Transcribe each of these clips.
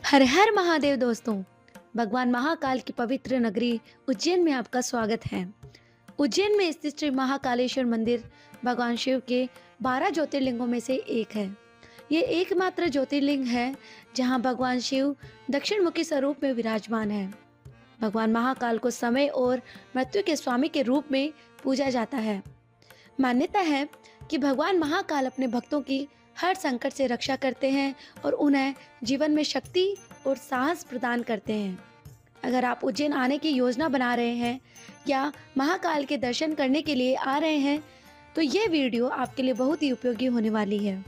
हर हर महादेव दोस्तों। भगवान महाकाल की पवित्र नगरी उज्जैन में आपका स्वागत है। उज्जैन में स्थित श्री महाकालेश्वर मंदिर भगवान शिव के 12 ज्योतिर्लिंगों में से एक है। ये एकमात्र ज्योतिर्लिंग है जहां भगवान शिव दक्षिण मुखी स्वरूप में विराजमान है। भगवान महाकाल को समय और मृत्यु के स्वामी के रूप में पूजा जाता है। मान्यता है कि भगवान महाकाल अपने भक्तों की हर संकट से रक्षा करते हैं और उन्हें जीवन में शक्ति और साहस प्रदान करते हैं। अगर आप उज्जैन आने की योजना बना रहे हैं या महाकाल के दर्शन करने के लिए आ रहे हैं तो ये वीडियो आपके लिए बहुत ही उपयोगी होने वाली है।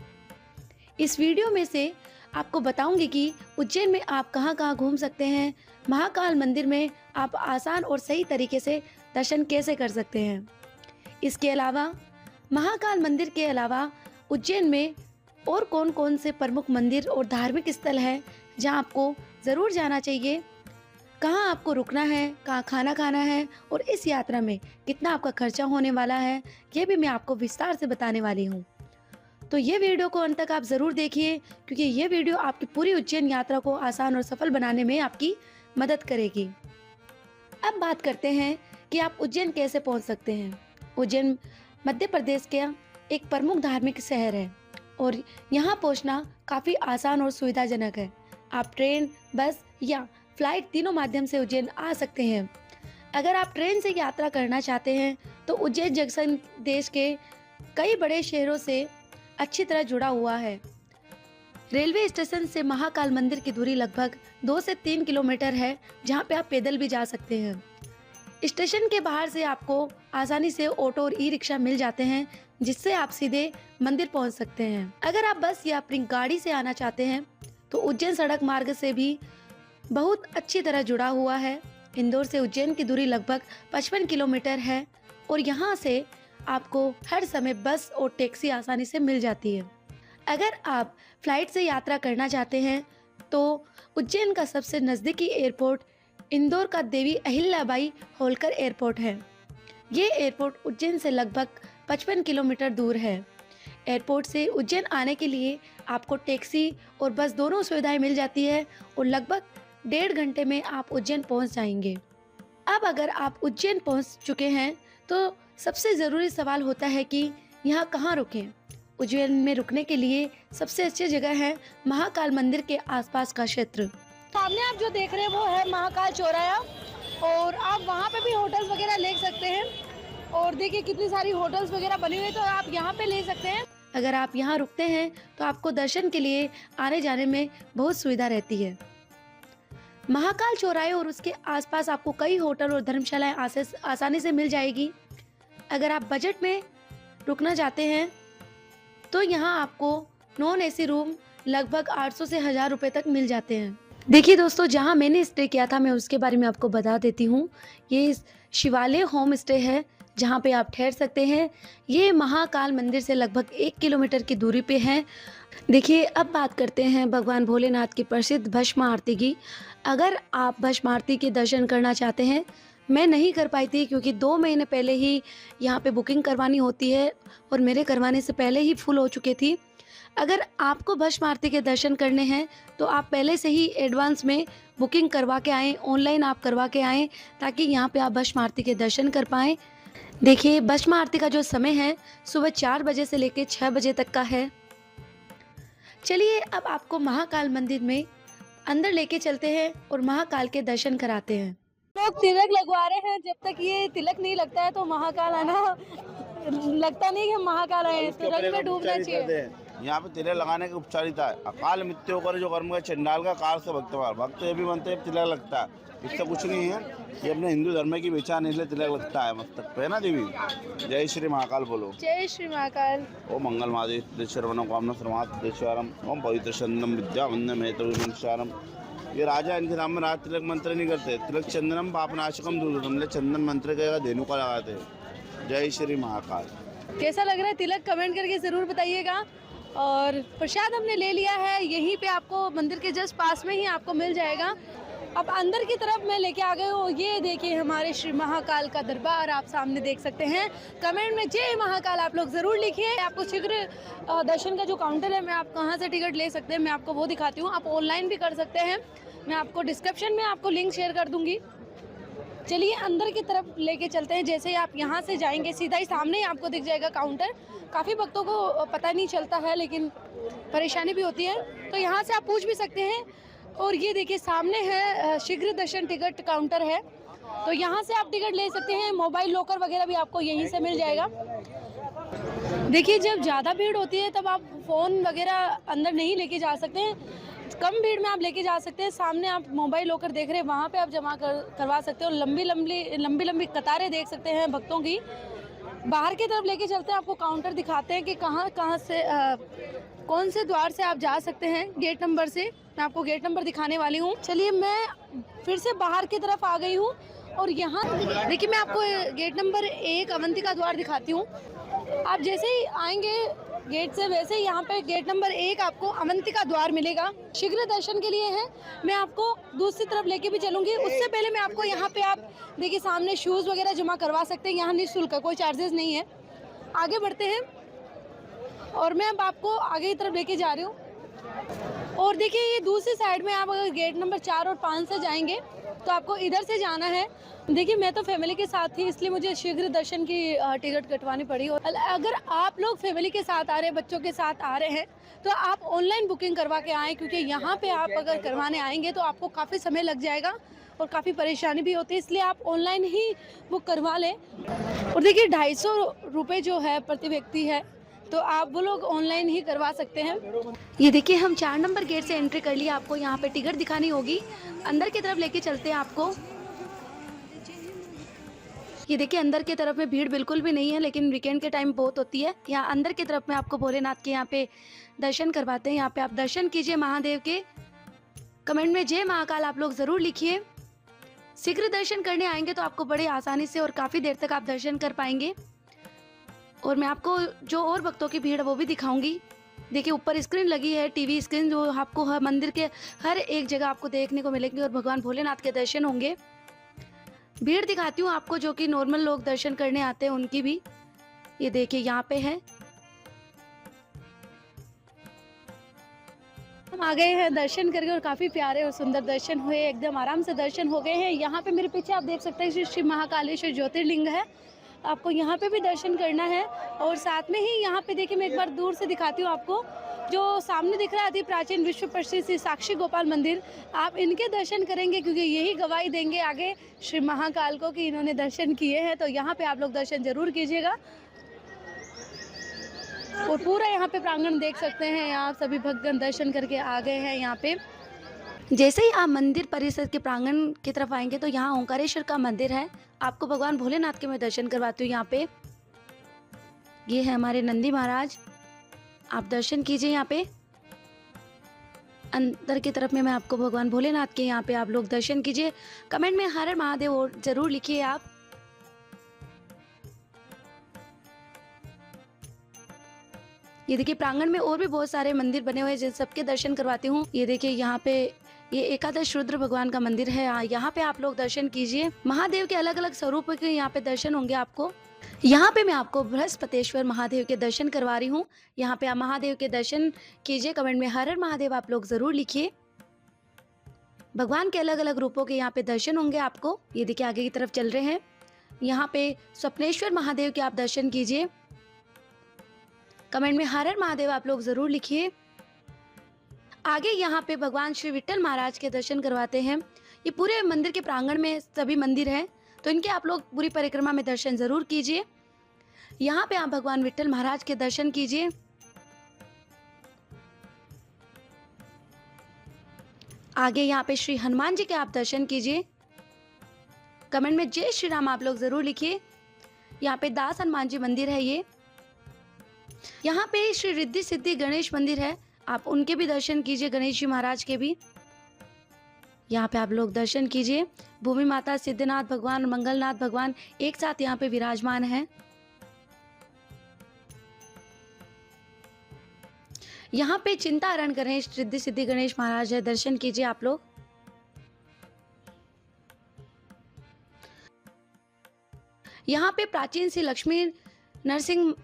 इस वीडियो में से आपको बताऊंगी कि उज्जैन में आप कहां-कहां घूम सकते हैं, महाकाल मंदिर में आप आसान और सही तरीके से दर्शन कैसे कर सकते हैं। इसके अलावा महाकाल मंदिर के अलावा उज्जैन में और कौन-कौन से प्रमुख मंदिर और धार्मिक स्थल हैं जहां आपको ज़रूर जाना चाहिए, कहां आपको रुकना है, कहां खाना खाना है और इस यात्रा में कितना आपका खर्चा होने वाला है, ये भी मैं आपको विस्तार से बताने वाली हूं। तो ये वीडियो को अंत तक आप ज़रूर देखिए क्योंकि ये वीडियो आपकी पूरी उज्जैन यात्रा को आसान और सफल बनाने में आपकी मदद करेगी। अब बात करते हैं कि आप उज्जैन कैसे पहुंच सकते हैं। उज्जैन मध्य प्रदेश का एक प्रमुख धार्मिक शहर है और यहाँ पहुँचना काफ़ी आसान और सुविधाजनक है। आप ट्रेन, बस या फ्लाइट तीनों माध्यम से उज्जैन आ सकते हैं। अगर आप ट्रेन से यात्रा करना चाहते हैं तो उज्जैन जंक्शन देश के कई बड़े शहरों से अच्छी तरह जुड़ा हुआ है। रेलवे स्टेशन से महाकाल मंदिर की दूरी लगभग 2 से 3 किलोमीटर है, जहाँ पे आप पैदल भी जा सकते हैं। स्टेशन के बाहर से आपको आसानी से ऑटो और ई-रिक्शा मिल जाते हैं जिससे आप सीधे मंदिर पहुंच सकते हैं। अगर आप बस या अपनी गाड़ी से आना चाहते हैं तो उज्जैन सड़क मार्ग से भी बहुत अच्छी तरह जुड़ा हुआ है। इंदौर से उज्जैन की दूरी लगभग 55 किलोमीटर है और यहाँ से आपको हर समय बस और टैक्सी आसानी से मिल जाती है। अगर आप फ्लाइट से यात्रा करना चाहते हैं तो उज्जैन का सबसे नज़दीकी एयरपोर्ट इंदौर का देवी अहिल्याबाई होलकर एयरपोर्ट है। ये एयरपोर्ट उज्जैन से लगभग 55 किलोमीटर दूर है। एयरपोर्ट से उज्जैन आने के लिए आपको टैक्सी और बस दोनों सुविधाएं मिल जाती है और लगभग 1.5 घंटे में आप उज्जैन पहुंच जाएंगे। अब अगर आप उज्जैन पहुंच चुके हैं तो सबसे ज़रूरी सवाल होता है कि यहाँ कहाँ रुकें। उज्जैन में रुकने के लिए सबसे अच्छी जगह है महाकाल मंदिर के आसपास का क्षेत्र। सामने आप जो देख रहे हैं वो है महाकाल चौराहा और आप वहाँ पे भी होटल्स वगैरह ले सकते हैं और देखिए कितनी सारी होटल्स वगैरह बनी हुई है तो आप यहाँ पे ले सकते हैं। अगर आप यहाँ रुकते हैं तो आपको दर्शन के लिए आने जाने में बहुत सुविधा रहती है। महाकाल चौराहे और उसके आसपास आपको कई होटल और धर्मशालाएं आसानी से मिल जाएगी। अगर आप बजट में रुकना चाहते हैं तो यहाँ आपको नॉन एसी रूम लगभग 800 से 1000 रुपये तक मिल जाते हैं। देखिए दोस्तों, जहाँ मैंने स्टे किया था मैं उसके बारे में आपको बता देती हूँ। ये शिवालय होम स्टे है जहाँ पे आप ठहर सकते हैं। ये महाकाल मंदिर से लगभग 1 किलोमीटर की दूरी पे है। देखिए, अब बात करते हैं भगवान भोलेनाथ की प्रसिद्ध भस्म आरती की। अगर आप भस्म आरती के दर्शन करना चाहते हैं, मैं नहीं कर पाई थी क्योंकि 2 महीने पहले ही यहाँ पे बुकिंग करवानी होती है और मेरे करवाने से पहले ही फुल हो चुकी थी। अगर आपको भस्म आरती के दर्शन करने हैं तो आप पहले से ही एडवांस में बुकिंग करवा के आएँ, ऑनलाइन आप करवा के आएँ ताकि यहाँ पे आप भस्म आरती के दर्शन कर पाएँ। देखिए, भस्म आरती का जो समय है सुबह 4 बजे से लेकर 6 बजे तक का है। चलिए अब आपको महाकाल मंदिर में अंदर लेके चलते हैं और महाकाल के दर्शन कराते हैं। लोग तिलक लगवा रहे हैं, जब तक ये तिलक नहीं लगता है तो महाकाल आना लगता नहीं कि महाकाल आए, तो रंग में डूबना चाहिए। यहाँ पे तिलक लगाने की उपचारिता है। अकाल मृत्यु होकर जो कर्म का चंडाल का काल से भक्त ये भी बनते हैं, तिलक लगता है। इससे कुछ नहीं है, ये अपने हिंदू धर्म की पहचान, इसलिए तिलक लगता है मस्तक पे, है ना देवी। जय श्री महाकाल बोलो। जय श्री महाकाल। ओम मंगल महादेव श्रवण कामना सर्वात्म ओम पवित्र चंदनम विद्या वंदनम हेतुचारम। ये राजा इनके नाम में राज तिलक मंत्र नहीं करते, तिलक चंदनम पापनाशकम दूरम, चंदन मंत्र का धेनु का लगाते हैं। जय श्री महाकाल। कैसा लग रहा है तिलक, कमेंट करके ज़रूर बताइएगा। और प्रसाद हमने ले लिया है, यहीं पे आपको मंदिर के जस्ट पास में ही आपको मिल जाएगा। अब अंदर की तरफ मैं लेके आ गई हूँ। ये देखिए हमारे श्री महाकाल का दरबार आप सामने देख सकते हैं। कमेंट में जय महाकाल आप लोग ज़रूर लिखिए। आपको शीघ्र दर्शन का जो काउंटर है, मैं आप कहाँ से टिकट ले सकते हैं मैं आपको वो दिखाती हूँ। आप ऑनलाइन भी कर सकते हैं, मैं आपको डिस्क्रिप्शन में आपको लिंक शेयर कर दूँगी। चलिए अंदर की तरफ लेके चलते हैं। जैसे ही आप यहाँ से जाएंगे सीधा ही सामने ही आपको दिख जाएगा काउंटर। काफ़ी भक्तों को पता नहीं चलता है, लेकिन परेशानी भी होती है, तो यहाँ से आप पूछ भी सकते हैं। और ये देखिए सामने है शीघ्र दर्शन टिकट काउंटर है, तो यहाँ से आप टिकट ले सकते हैं। मोबाइल लॉकर वगैरह भी आपको यहीं से मिल जाएगा। देखिए जब ज़्यादा भीड़ होती है तब आप फ़ोन वगैरह अंदर नहीं लेके जा सकते हैं, कम भीड़ में आप लेके जा सकते हैं। सामने आप मोबाइल लॉकर देख रहे हैं, वहाँ पे आप जमा करवा सकते हो। लंबी लंबी कतारें देख सकते हैं भक्तों की। बाहर की तरफ लेके चलते हैं, आपको काउंटर दिखाते हैं कि कहाँ से कौन से द्वार से आप जा सकते हैं। गेट नंबर से मैं आपको गेट नंबर दिखाने वाली हूँ। चलिए मैं फिर से बाहर की तरफ आ गई हूँ और यहाँ देखिए मैं आपको गेट नंबर 1 अवंतिका द्वार दिखाती हूँ। आप जैसे ही आएंगे गेट से, वैसे ही यहाँ पे गेट नंबर 1 आपको अवंतिका द्वार मिलेगा। शीघ्र दर्शन के लिए है, मैं आपको दूसरी तरफ लेके भी चलूँगी। उससे पहले मैं आपको यहाँ पे आप देखिए सामने शूज़ वगैरह जमा करवा सकते हैं। यहाँ निःशुल्क है, कोई चार्जेस नहीं है। आगे बढ़ते हैं और मैं अब आपको आगे की तरफ लेके जा रही हूँ। और देखिए ये दूसरी साइड में आप अगर गेट नंबर 4 और 5 से जाएंगे तो आपको इधर से जाना है। देखिए मैं तो फैमिली के साथ थी, इसलिए मुझे शीघ्र दर्शन की टिकट कटवानी पड़ी। और अगर आप लोग फैमिली के साथ आ रहे हैं, बच्चों के साथ आ रहे हैं, तो आप ऑनलाइन बुकिंग करवा के आएँ, क्योंकि यहाँ पे आप अगर करवाने आएंगे तो आपको काफ़ी समय लग जाएगा और काफ़ी परेशानी भी होती है, इसलिए आप ऑनलाइन ही बुक करवा लें। और देखिए 250 रुपये जो है प्रति व्यक्ति है, तो आप वो लोग ऑनलाइन ही करवा सकते हैं। ये देखिए हम 4 नंबर गेट से एंट्री कर लिए। आपको यहाँ पे टिकट दिखानी होगी। अंदर की तरफ लेके चलते हैं आपको। ये देखिए अंदर की तरफ में भीड़ बिल्कुल भी नहीं है, लेकिन वीकेंड के टाइम बहुत होती है। यहाँ अंदर की तरफ में आपको भोलेनाथ के यहाँ पे दर्शन करवाते हैं। यहाँ पे आप दर्शन कीजिए महादेव के। कमेंट में जय महाकाल आप लोग ज़रूर लिखिए। शीघ्र दर्शन करने आएंगे तो आपको बड़े आसानी से और काफ़ी देर तक आप दर्शन कर पाएंगे। और मैं आपको जो और भक्तों की भीड़ है वो भी दिखाऊंगी। देखिए ऊपर स्क्रीन लगी है, टीवी स्क्रीन, जो आपको हर मंदिर के हर एक जगह आपको देखने को मिलेंगे और भगवान भोलेनाथ के दर्शन होंगे। भीड़ दिखाती हूँ आपको, जो कि नॉर्मल लोग दर्शन करने आते हैं उनकी भी। ये देखिए यहाँ पे है। हम आ गए हैं दर्शन करके और काफ़ी प्यारे और सुंदर दर्शन हुए, एकदम आराम से दर्शन हो गए हैं। यहाँ पे मेरे पीछे आप देख सकते हैं श्री महाकालेश्वर ज्योतिर्लिंग है, आपको यहाँ पे भी दर्शन करना है। और साथ में ही यहाँ पे देखिए मैं एक बार दूर से दिखाती हूँ आपको, जो सामने दिख रहा है अति प्राचीन विश्व प्रसिद्ध श्री साक्षी गोपाल मंदिर। आप इनके दर्शन करेंगे क्योंकि यही गवाही देंगे आगे श्री महाकाल को कि इन्होंने दर्शन किए हैं। तो यहाँ पे आप लोग दर्शन जरूर कीजिएगा। और पूरा यहाँ पे प्रांगण देख सकते हैं आप, सभी भक्तगण दर्शन करके आ गए हैं यहाँ पे। जैसे ही आप मंदिर परिसर के प्रांगण की तरफ आएंगे तो यहाँ ओंकारेश्वर का मंदिर है। आपको भगवान भोलेनाथ के मैं दर्शन करवाती हूँ। यहाँ पे ये है हमारे नंदी महाराज, आप दर्शन कीजिए। यहाँ पे अंदर की तरफ में मैं आपको भगवान भोलेनाथ के यहाँ पे आप लोग दर्शन कीजिए। कमेंट में हर हर महादेव और जरूर लिखिए आप। ये देखिए प्रांगण में और भी बहुत सारे मंदिर बने हुए हैं, जिन सबके दर्शन करवाती हूँ। ये देखिए यहाँ पे ये एकादश रुद्र भगवान का मंदिर है, यहाँ पे आप लोग दर्शन कीजिए। महादेव के अलग अलग स्वरूप के यहाँ पे दर्शन होंगे आपको। यहाँ पे मैं आपको बृहस्पतेश्वर महादेव के दर्शन करवा रही हूँ। यहाँ पे आप महादेव के दर्शन कीजिए। कमेंट में हर हर महादेव आप लोग जरूर लिखिए। भगवान के अलग अलग रूपों के यहाँ पे दर्शन होंगे आपको। ये देखिए आगे की तरफ चल रहे हैं। यहाँ पे स्वप्नेश्वर महादेव के आप दर्शन कीजिए। कमेंट में हर हर महादेव आप लोग जरूर लिखिए। आगे यहाँ पे भगवान श्री विट्ठल महाराज के दर्शन करवाते हैं। ये पूरे मंदिर के प्रांगण में सभी मंदिर हैं, तो इनके आप लोग पूरी परिक्रमा में दर्शन जरूर कीजिए। यहाँ पे आप भगवान विट्ठल महाराज के दर्शन कीजिए। आगे यहाँ पे श्री हनुमान जी के आप दर्शन कीजिए। कमेंट में जय श्री राम आप लोग जरूर लिखिए। यहाँ पे दास हनुमान जी मंदिर है। ये यहाँ पे श्री रिद्धि सिद्धि गणेश मंदिर है, आप उनके भी दर्शन कीजिए, गणेश जी महाराज के भी। यहाँ पे आप लोग दर्शन कीजिए। भूमि माता, सिद्धनाथ भगवान, मंगलनाथ भगवान एक साथ यहाँ पे विराजमान हैं। यहाँ पे चिंताहरण गणेश, रिद्धि सिद्धि गणेश महाराज है, दर्शन कीजिए आप लोग। यहाँ पे प्राचीन श्री लक्ष्मी नरसिंह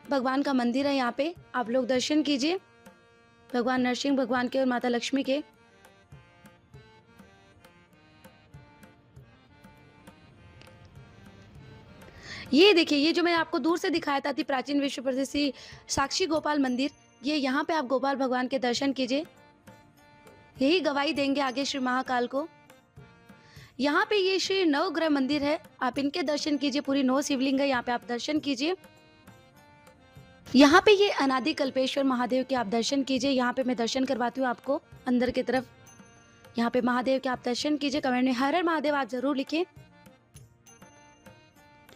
भगवान का मंदिर है। यहाँ पे आप लोग दर्शन कीजिए भगवान नरसिंह भगवान के और माता लक्ष्मी के। ये देखिए, ये जो मैं आपको दूर से दिखाया था, प्राचीन विश्व प्रसिद्ध श्री साक्षी गोपाल मंदिर, ये यहाँ पे आप गोपाल भगवान के दर्शन कीजिए। यही गवाही देंगे आगे श्री महाकाल को। यहाँ पे ये श्री नवग्रह मंदिर है, आप इनके दर्शन कीजिए। पूरी 9 शिवलिंग है, यहाँ पे आप दर्शन कीजिए। यहाँ पे ये अनादि कल्पेश्वर महादेव के आप दर्शन कीजिए। यहाँ पे मैं दर्शन करवाती हूँ आपको अंदर की तरफ। यहाँ पे महादेव के आप दर्शन कीजिए। कमेंट में हर हर महादेव आप जरूर लिखिए।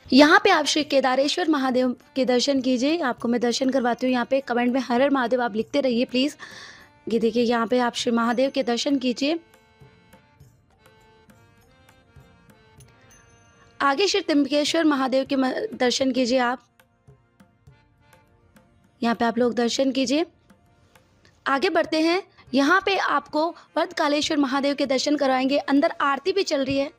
यहाँ पे आप श्री केदारेश्वर महादेव के दर्शन कीजिए। आपको मैं दर्शन करवाती हूँ। यहाँ पे कमेंट में हर हर महादेव आप लिखते रहिए प्लीज। ये देखिए, यहाँ पे आप श्री महादेव के दर्शन कीजिए। आगे श्री त्र्यंबकेश्वर महादेव के दर्शन कीजिए आप। यहाँ पे आप लोग दर्शन कीजिए। आगे बढ़ते हैं। यहाँ पे आपको वर्धकालेश्वर महादेव के दर्शन करवाएंगे। अंदर आरती भी चल रही है।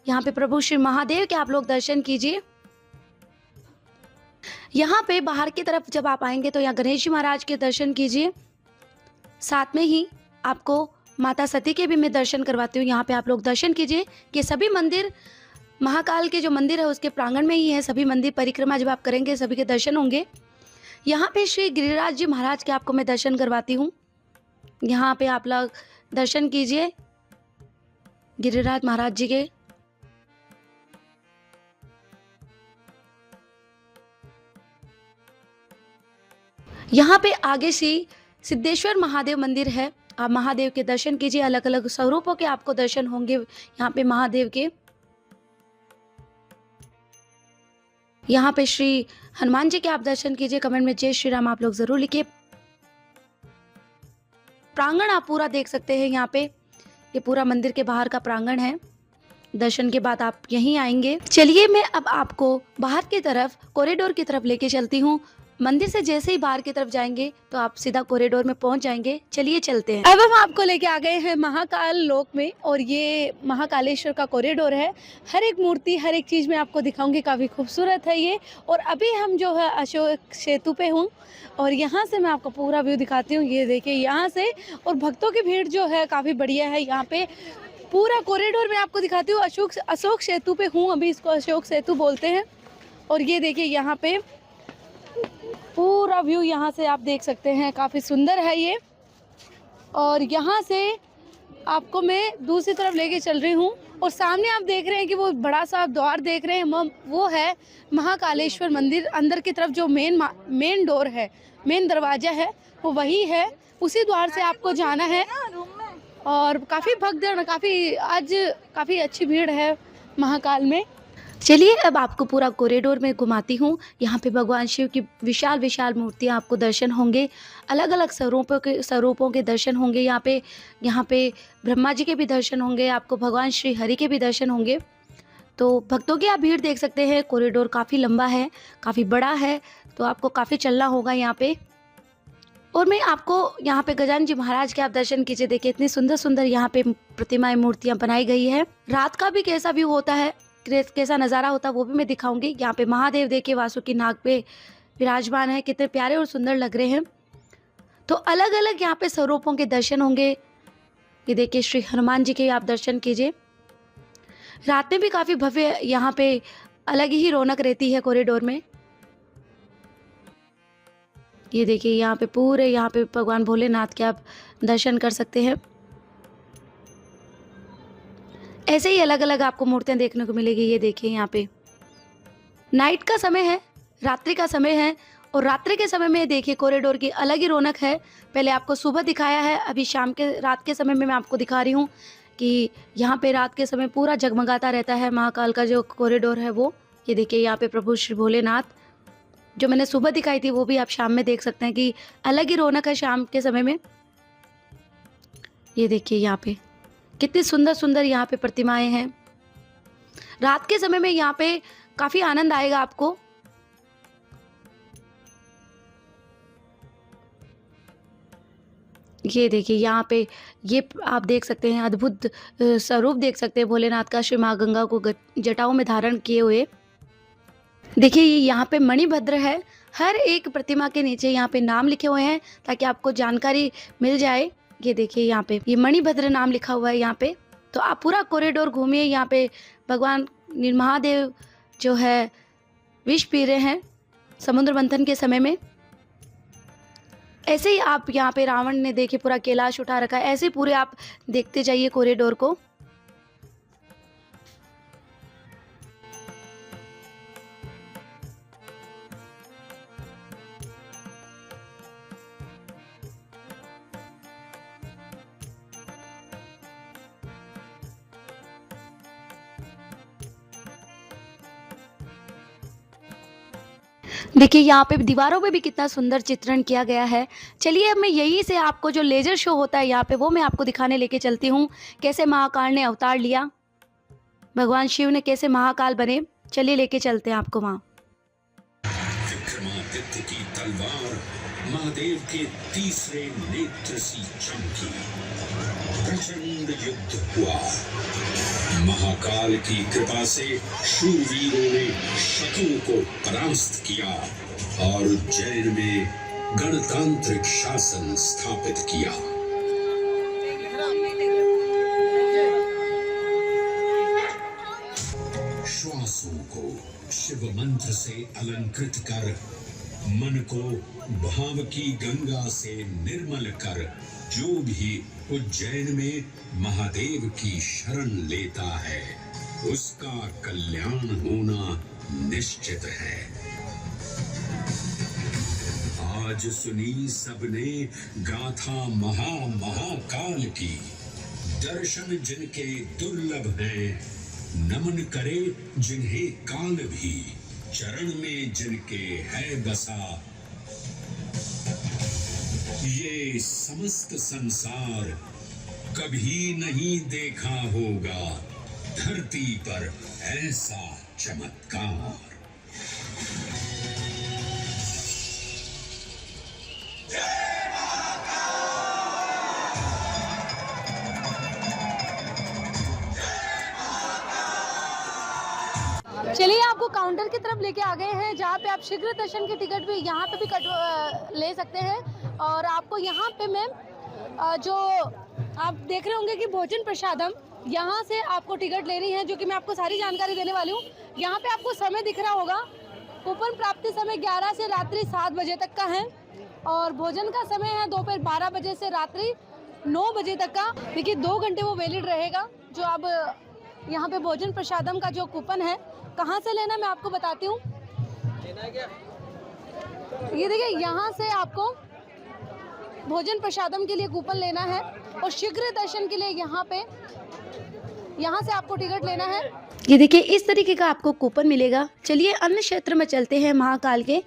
यहाँ पे प्रभु श्री महादेव के आप लोग दर्शन कीजिए। यहाँ पे बाहर की तरफ जब आप आएंगे तो यहाँ गणेश जी महाराज के दर्शन कीजिए। साथ में ही आपको माता सती के भी मैं दर्शन करवाती हूँ। यहाँ पे आप लोग दर्शन कीजिए। ये सभी मंदिर महाकाल के जो मंदिर है उसके प्रांगण में ही है। सभी मंदिर परिक्रमा जब आप करेंगे सभी के दर्शन होंगे। यहाँ पे श्री गिरिराज जी महाराज के आपको मैं दर्शन करवाती हूँ। यहाँ पे आप लोग दर्शन कीजिए गिरिराज महाराज जी के। यहाँ पे आगे श्री सिद्धेश्वर महादेव मंदिर है। आप महादेव के दर्शन कीजिए। अलग अलग स्वरूपों के आपको दर्शन होंगे यहाँ पे महादेव के। यहाँ पे श्री हनुमान जी के आप दर्शन कीजिए। कमेंट में जय श्री राम आप लोग जरूर लिखिए। प्रांगण आप पूरा देख सकते हैं। यहाँ पे ये पूरा मंदिर के बाहर का प्रांगण है। दर्शन के बाद आप यहीं आएंगे। चलिए मैं अब आपको बाहर की तरफ कॉरिडोर की तरफ लेके चलती हूँ। मंदिर से जैसे ही बाहर की तरफ जाएंगे तो आप सीधा कॉरिडोर में पहुंच जाएंगे। चलिए चलते हैं। अब हम आपको लेके आ गए हैं महाकाल लोक में और ये महाकालेश्वर का कॉरिडोर है। हर एक मूर्ति हर एक चीज़ मैं आपको दिखाऊंगी। काफ़ी खूबसूरत है ये। और अभी हम जो है अशोक सेतु पे हूँ और यहाँ से मैं आपको पूरा व्यू दिखाती हूँ। ये देखिए यहाँ से, और भक्तों की भीड़ जो है काफ़ी बढ़िया है यहाँ पे। पूरा कॉरिडोर मैं आपको दिखाती हूँ। अशोक सेतु पे हूँ अभी, इसको अशोक सेतु बोलते हैं। और ये देखिए यहाँ पे पूरा व्यू यहाँ से आप देख सकते हैं। काफ़ी सुंदर है ये। और यहाँ से आपको मैं दूसरी तरफ लेके चल रही हूँ और सामने आप देख रहे हैं कि वो बड़ा सा द्वार देख रहे हैं, वो है महाकालेश्वर मंदिर। अंदर की तरफ जो मेन डोर है, मेन दरवाजा है, वो वही है। उसी द्वार से आपको जाना है। और काफ़ी भक्तजन, आज काफ़ी अच्छी भीड़ है महाकाल में। चलिए अब आपको पूरा कॉरिडोर में घुमाती हूँ। यहाँ पे भगवान शिव की विशाल विशाल मूर्तियाँ आपको दर्शन होंगे। अलग अलग स्वरूपों के दर्शन होंगे। यहाँ पे ब्रह्मा जी के भी दर्शन होंगे। आपको भगवान श्री हरि के भी दर्शन होंगे। तो भक्तों की आप भीड़ देख सकते हैं। कॉरिडोर काफ़ी लंबा है, काफ़ी बड़ा है, तो आपको काफ़ी चलना होगा यहाँ पे। और मैं आपको यहाँ पे गजानन जी महाराज के आप दर्शन कीजिए। देखिए इतनी सुंदर सुंदर यहाँ पे प्रतिमाएं मूर्तियाँ बनाई गई है। रात का भी कैसा व्यू होता है, कैसा नज़ारा होता है वो भी मैं दिखाऊंगी। यहाँ पे महादेव देखिए वासुकी नाग पे विराजमान है। कितने प्यारे और सुंदर लग रहे हैं। तो अलग अलग यहाँ पे स्वरूपों के दर्शन होंगे। ये देखिए श्री हनुमान जी के आप दर्शन कीजिए। रात में भी काफ़ी भव्य यहाँ पे अलग ही रौनक रहती है कॉरिडोर में। ये देखिए यहाँ पे पूरे यहाँ पे भगवान भोलेनाथ के आप दर्शन कर सकते हैं। ऐसे ही अलग अलग आपको मूर्तियां देखने को मिलेगी। ये देखिए यहाँ पे नाइट का समय है, रात्रि का समय है। और रात्रि के समय में देखिए कॉरिडोर की अलग ही रौनक है। पहले आपको सुबह दिखाया है, अभी रात के समय में मैं आपको दिखा रही हूँ कि यहाँ पे रात के समय पूरा जगमगाता रहता है। महाकाल का जो कॉरिडोर है वो ये देखिए यहाँ पे प्रभु श्री भोलेनाथ जो मैंने सुबह दिखाई थी वो भी आप शाम में देख सकते हैं कि अलग ही रौनक है शाम के समय में। ये देखिए यहाँ पे कितनी सुंदर सुंदर यहाँ पे प्रतिमाएं हैं। रात के समय में यहाँ पे काफी आनंद आएगा आपको। ये देखिए यहाँ पे ये आप देख सकते हैं अद्भुत स्वरूप देख सकते हैं भोलेनाथ का, श्री माँ गंगा को जटाओं में धारण किए हुए। देखिए ये यहाँ पे मणिभद्र है, हर एक प्रतिमा के नीचे यहाँ पे नाम लिखे हुए हैं ताकि आपको जानकारी मिल जाए। ये देखिए यहाँ पे ये मणिभद्र नाम लिखा हुआ है यहाँ पे। तो आप पूरा कॉरिडोर घूमिए। यहाँ पे भगवान महादेव जो है विष पी रहे हैं समुद्र मंथन के समय में। ऐसे ही आप यहाँ पे रावण ने देखिए पूरा कैलाश उठा रखा है, ऐसे पूरे आप देखते जाइए कॉरिडोर को। देखिए यहाँ पे दीवारों पे भी कितना सुंदर चित्रण किया गया है। चलिए अब मैं यहीं से आपको जो लेजर शो होता है यहाँ पे वो मैं आपको दिखाने लेके चलती हूँ, कैसे महाकाल ने अवतार लिया, भगवान शिव ने कैसे महाकाल बने। चलिए लेके चलते हैं आपको वहाँ। विक्रमादित्य की तलवार महादेव के तीसरे नेत्र सी चमकी, प्रचंड युद्ध हुआ। महाकाल की कृपा से शूरवीरों ने शत्रुओं को परास्त किया और उज्जैन में गणतांत्रिक शासन स्थापित किया। श्वासों को शिव मंत्र से अलंकृत कर, मन को भाव की गंगा से निर्मल कर, जो भी उज्जैन में महादेव की शरण लेता है उसका कल्याण होना निश्चित है। आज सुनी सबने गाथा महाकाल की, दर्शन जिनके दुर्लभ हैं, नमन करे जिन्हें काल भी, चरण में जिनके है बसा। ये समस्त संसार कभी नहीं देखा होगा धरती पर ऐसा चमत्कार। चलिए आपको काउंटर की तरफ लेके आ गए हैं जहाँ पे आप शीघ्र दर्शन की टिकट भी यहाँ पे भी ले सकते हैं। और आपको यहाँ पे मैं जो आप देख रहे होंगे कि भोजन प्रसादम, यहाँ से आपको टिकट लेनी है, जो कि मैं आपको सारी जानकारी देने वाली हूँ। यहाँ पे आपको समय दिख रहा होगा, कूपन प्राप्ति समय 11 से रात्रि 7 बजे तक का है और भोजन का समय है दोपहर 12 बजे से रात्रि 9 बजे तक का। देखिए 2 घंटे वो वैलिड रहेगा। जो अब यहाँ पे भोजन प्रसादम का जो कूपन है कहाँ से लेना मैं आपको बताती हूँ। ये देखिए यहाँ से आपको भोजन प्रसादम के लिए कूपन लेना है और शीघ्र दर्शन के लिए यहाँ से आपको टिकट लेना है। ये देखिए इस तरीके का आपको कूपन मिलेगा। चलिए अन्य क्षेत्र में चलते हैं महाकाल के।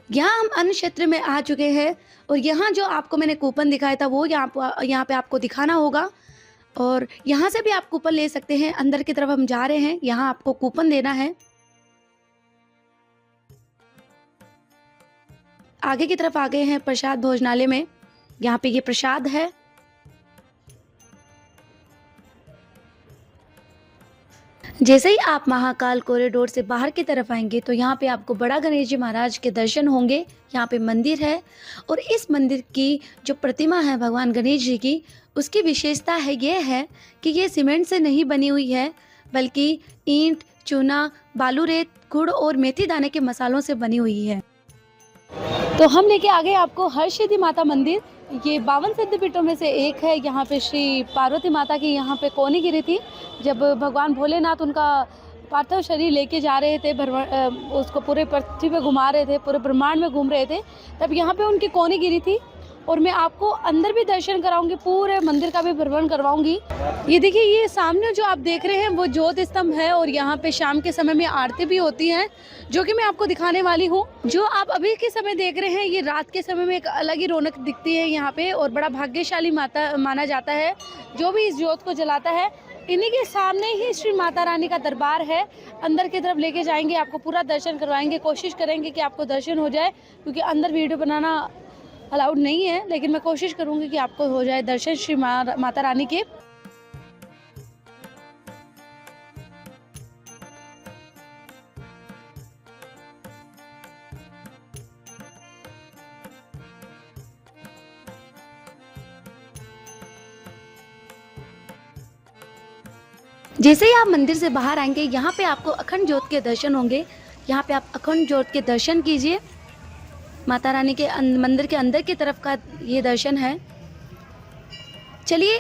यहाँ हम अन्य क्षेत्र में आ चुके हैं और यहाँ जो आपको मैंने कूपन दिखाया था वो यहाँ पे आपको दिखाना होगा और यहाँ से भी आप कूपन ले सकते हैं। अंदर की तरफ हम जा रहे हैं, यहाँ आपको कूपन देना है। आगे की तरफ आ गए हैं प्रसाद भोजनालय में। यहाँ पे ये प्रसाद है। जैसे ही आप महाकाल कॉरिडोर से बाहर की तरफ आएंगे तो यहाँ पे आपको बड़ा गणेश जी महाराज के दर्शन होंगे। यहाँ पे मंदिर है और इस मंदिर की जो प्रतिमा है भगवान गणेश जी की, उसकी विशेषता है ये है कि ये सीमेंट से नहीं बनी हुई है बल्कि ईंट, चूना, बालू रेत, गुड़ और मेथी दाने के मसालों से बनी हुई है। तो हम लेके आ गए आपको हरसिद्धि माता मंदिर। ये 52 सिद्धपीठों में से एक है। यहाँ पे श्री पार्वती माता की यहाँ पे कोनी गिरी थी जब भगवान भोलेनाथ उनका पार्थिव शरीर लेके जा रहे थे, उसको पूरे पृथ्वी पे घुमा रहे थे, पूरे ब्रह्मांड में घूम रहे थे, तब यहाँ पे उनकी कोनी गिरी थी और मैं आपको अंदर भी दर्शन कराऊंगी, पूरे मंदिर का भी भ्रमण करवाऊंगी। ये देखिए, ये सामने जो आप देख रहे हैं वो ज्योत स्तंभ है और यहाँ पे शाम के समय में आरती भी होती है, जो कि मैं आपको दिखाने वाली हूँ। जो आप अभी के समय देख रहे हैं, ये रात के समय में एक अलग ही रौनक दिखती है यहाँ पे, और बड़ा भाग्यशाली माता माना जाता है जो भी इस ज्योत को जलाता है। इन्हीं के सामने ही श्री माता रानी का दरबार है। अंदर की तरफ लेके जाएंगे, आपको पूरा दर्शन करवाएंगे, कोशिश करेंगे कि आपको दर्शन हो जाए, क्योंकि अंदर वीडियो बनाना अलाउड नहीं है, लेकिन मैं कोशिश करूंगी कि आपको हो जाए दर्शन श्री माता रानी के। जैसे ही आप मंदिर से बाहर आएंगे, यहाँ पे आपको अखंड ज्योत के दर्शन होंगे। यहाँ पे आप अखंड ज्योत के दर्शन कीजिए। माता रानी के मंदिर के अंदर की तरफ का ये दर्शन है। चलिए,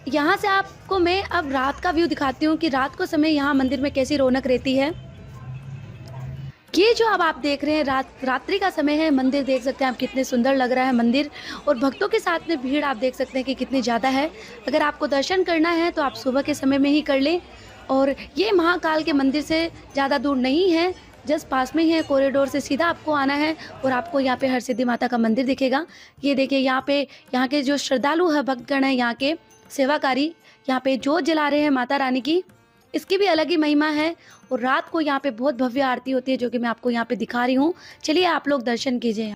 यहाँ से आपको मैं अब रात का व्यू दिखाती हूँ कि रात को समय यहाँ मंदिर में कैसी रौनक रहती है। ये जो अब आप देख रहे हैं रात्रि का समय है। मंदिर देख सकते हैं आप, कितने सुंदर लग रहा है मंदिर, और भक्तों के साथ में भीड़ आप देख सकते हैं कि कितनी ज़्यादा है। अगर आपको दर्शन करना है तो आप सुबह के समय में ही कर लें। और ये महाकाल के मंदिर से ज़्यादा दूर नहीं है, जस्ट पास में ही है। कॉरिडोर से सीधा आपको आना है और आपको यहाँ पे हरसिद्धि माता का मंदिर दिखेगा। ये देखिए, यहाँ के जो श्रद्धालु है, भक्तगण है, यहाँ के सेवाकारी, यहाँ पे जोत जला रहे हैं माता रानी की। इसकी भी अलग ही महिमा है। और रात को यहाँ पे बहुत भव्य आरती होती है, जो कि मैं आपको यहाँ पे दिखा रही हूँ। चलिए, आप लोग दर्शन कीजिए।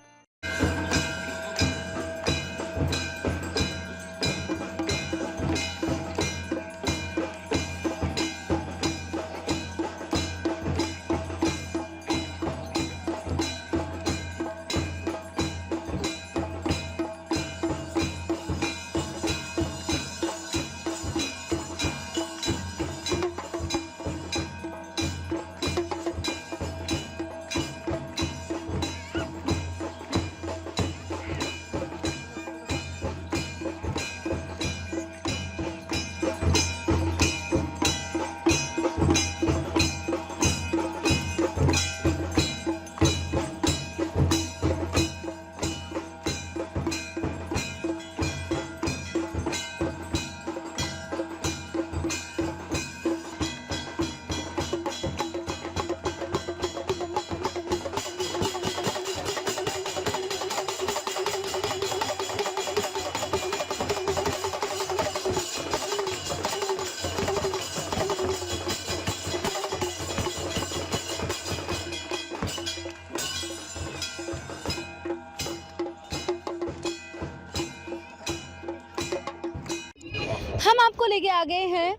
हम आपको लेके आ गए हैं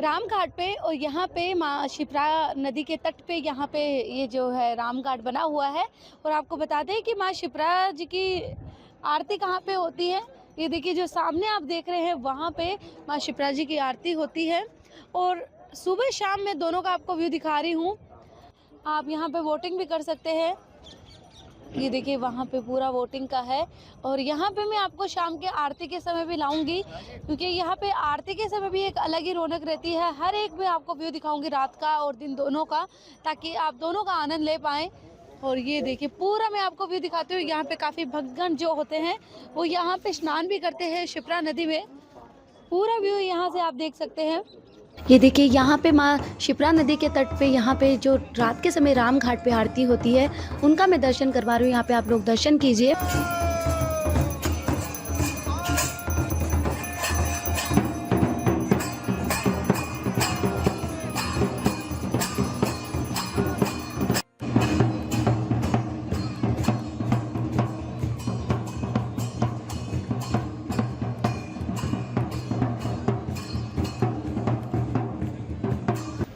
राम घाट पे, और यहाँ पे माँ शिप्रा नदी के तट पे यहाँ पे ये जो है राम घाट बना हुआ है। और आपको बता दें कि माँ शिप्रा जी की आरती कहाँ पे होती है। ये देखिए, जो सामने आप देख रहे हैं वहाँ पे माँ शिप्रा जी की आरती होती है। और सुबह शाम में दोनों का आपको व्यू दिखा रही हूँ। आप यहाँ पे वोटिंग भी कर सकते हैं। ये देखिए, वहाँ पे पूरा वोटिंग का है। और यहाँ पे मैं आपको शाम के आरती के समय भी लाऊंगी, क्योंकि यहाँ पे आरती के समय भी एक अलग ही रौनक रहती है। हर एक में आपको व्यू दिखाऊंगी, रात का और दिन दोनों का, ताकि आप दोनों का आनंद ले पाएँ। और ये देखिए, पूरा मैं आपको व्यू दिखाती हूँ। यहाँ पे काफ़ी भक्तगण जो होते हैं वो यहाँ पे स्नान भी करते हैं शिप्रा नदी में। पूरा व्यू यहाँ से आप देख सकते हैं। ये देखिए, यहाँ पे माँ शिप्रा नदी के तट पे यहाँ पे जो रात के समय राम घाट पे आरती होती है, उनका मैं दर्शन करवा रही हूँ। यहाँ पे आप लोग दर्शन कीजिए।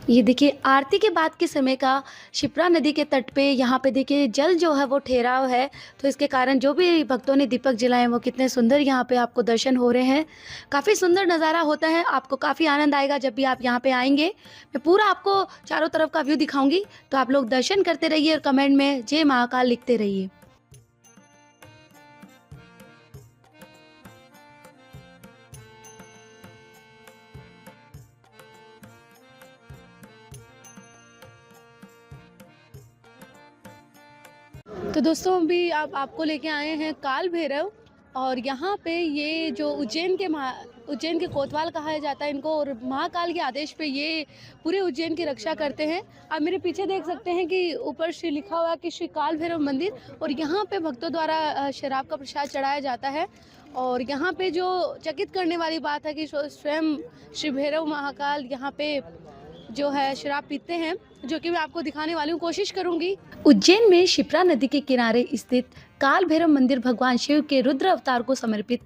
ये देखिए, आरती के बाद के समय का शिप्रा नदी के तट पे यहाँ पे देखिए जल जो है वो ठहराव है, तो इसके कारण जो भी भक्तों ने दीपक जलाए वो कितने सुंदर यहाँ पे आपको दर्शन हो रहे हैं। काफ़ी सुंदर नज़ारा होता है, आपको काफ़ी आनंद आएगा जब भी आप यहाँ पे आएंगे। मैं पूरा आपको चारों तरफ का व्यू दिखाऊंगी, तो आप लोग दर्शन करते रहिए और कमेंट में जय महाकाल लिखते रहिए। तो दोस्तों, अभी आपको लेके आए हैं काल भैरव, और यहाँ पे ये जो उज्जैन के कोतवाल कहा जाता है इनको, और महाकाल के आदेश पे ये पूरे उज्जैन की रक्षा करते हैं। आप मेरे पीछे देख सकते हैं कि ऊपर श्री लिखा हुआ है कि श्री काल भैरव मंदिर, और यहाँ पे भक्तों द्वारा शराब का प्रसाद चढ़ाया जाता है। और यहाँ पे जो चकित करने वाली बात है कि स्वयं श्री भैरव महाकाल यहाँ पे जो है शराब पीते हैं, जो कि मैं आपको दिखाने वाली हूँ, कोशिश करूँगी। उज्जैन में शिप्रा नदी के किनारे स्थित काल भैरव मंदिर भगवान शिव के रुद्र अवतार को समर्पित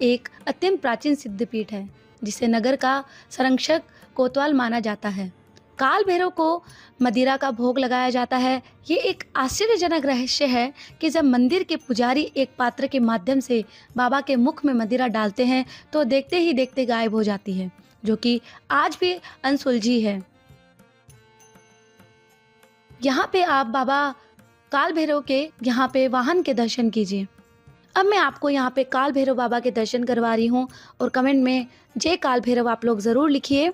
एक अत्यंत प्राचीन सिद्धपीठ है, जिसे नगर का संरक्षक कोतवाल माना जाता है। काल भैरव को मदिरा का भोग लगाया जाता है। ये एक आश्चर्यजनक रहस्य है कि जब मंदिर के पुजारी एक पात्र के माध्यम से बाबा के मुख में मदिरा डालते हैं तो देखते ही देखते गायब हो जाती है, जो कि आज भी अनसुलझी है। यहाँ पे आप बाबा काल भैरव के यहाँ पे वाहन के दर्शन कीजिए। अब मैं आपको यहाँ पे काल भैरव बाबा के दर्शन करवा रही हूँ, और कमेंट में जय काल भैरव आप लोग ज़रूर लिखिए।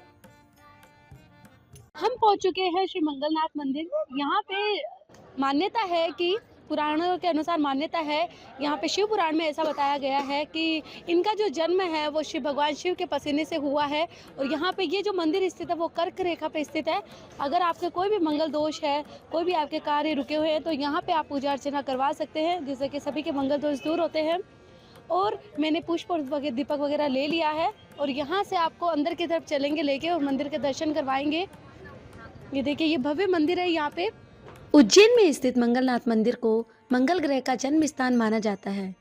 हम पहुंच चुके हैं श्री मंगलनाथ मंदिर। यहाँ पे मान्यता है कि पुराणों के अनुसार मान्यता है, यहाँ पे शिव पुराण में ऐसा बताया गया है कि इनका जो जन्म है वो शिव भगवान शिव के पसीने से हुआ है। और यहाँ पे ये जो मंदिर स्थित है वो कर्क रेखा पे स्थित है। अगर आपके कोई भी मंगल दोष है, कोई भी आपके कार्य रुके हुए हैं, तो यहाँ पे आप पूजा अर्चना करवा सकते हैं, जिससे कि सभी के मंगल दोष दूर होते हैं। और मैंने पुष्प और दीपक वगैरह ले लिया है, और यहाँ से आपको अंदर की तरफ चलेंगे लेके और मंदिर के दर्शन करवाएंगे। ये देखिए, ये भव्य मंदिर है। यहाँ पे उज्जैन में स्थित मंगलनाथ मंदिर को मंगल ग्रह का जन्म स्थान माना जाता है।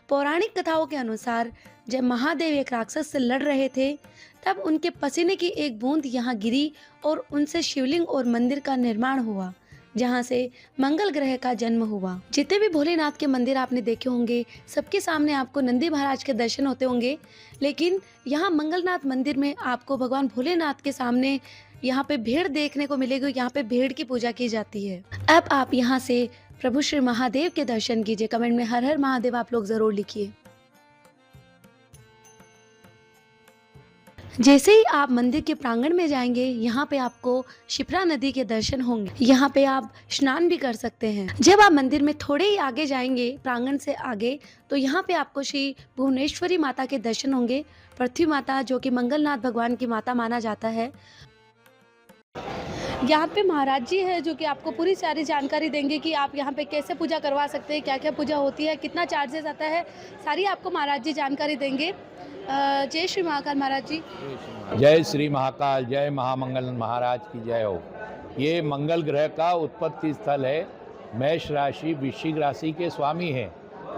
पौराणिक कथाओं के अनुसार जब महादेव एक राक्षस से लड़ रहे थे, तब उनके पसीने की एक बूंद यहाँ गिरी और उनसे शिवलिंग और मंदिर का निर्माण हुआ, जहाँ से मंगल ग्रह का जन्म हुआ। जितने भी भोलेनाथ के मंदिर आपने देखे होंगे, सबके सामने आपको नंदी महाराज के दर्शन होते होंगे, लेकिन यहाँ मंगलनाथ मंदिर में आपको भगवान भोलेनाथ के सामने यहाँ पे भेड़ देखने को मिलेगी। यहाँ पे भेड़ की पूजा की जाती है। अब आप यहाँ से प्रभु श्री महादेव के दर्शन कीजिए। कमेंट में हर हर महादेव आप लोग जरूर लिखिए। जैसे ही आप मंदिर के प्रांगण में जाएंगे, यहाँ पे आपको शिप्रा नदी के दर्शन होंगे। यहाँ पे आप स्नान भी कर सकते हैं। जब आप मंदिर में थोड़े ही आगे जाएंगे, प्रांगण से आगे, तो यहाँ पे आपको श्री भुवनेश्वरी माता के दर्शन होंगे। पृथ्वी माता, जो कि मंगलनाथ भगवान की माता माना जाता है। यहाँ पे महाराज जी है, जो कि आपको पूरी सारी जानकारी देंगे कि आप यहाँ पे कैसे पूजा करवा सकते हैं, क्या क्या पूजा होती है, कितना चार्जेस आता है, सारी आपको महाराज जी जानकारी देंगे। जय श्री महाकाल महाराज जी। जय श्री महाकाल, जय महामंगल महाराज की जय हो। ये मंगल ग्रह का उत्पत्ति स्थल है। मेष राशि, वृश्चिक राशि के स्वामी हैं,